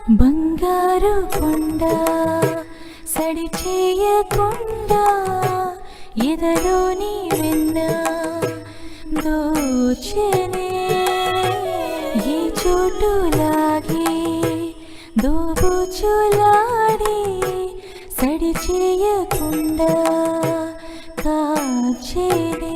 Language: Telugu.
బంగారు కొండ సడి చేయకుండా ఎదలోని వెన్న దోచెనే ఈ చోటు లాగి దోబుచులాడి సడి చేయకుండా కాచేనే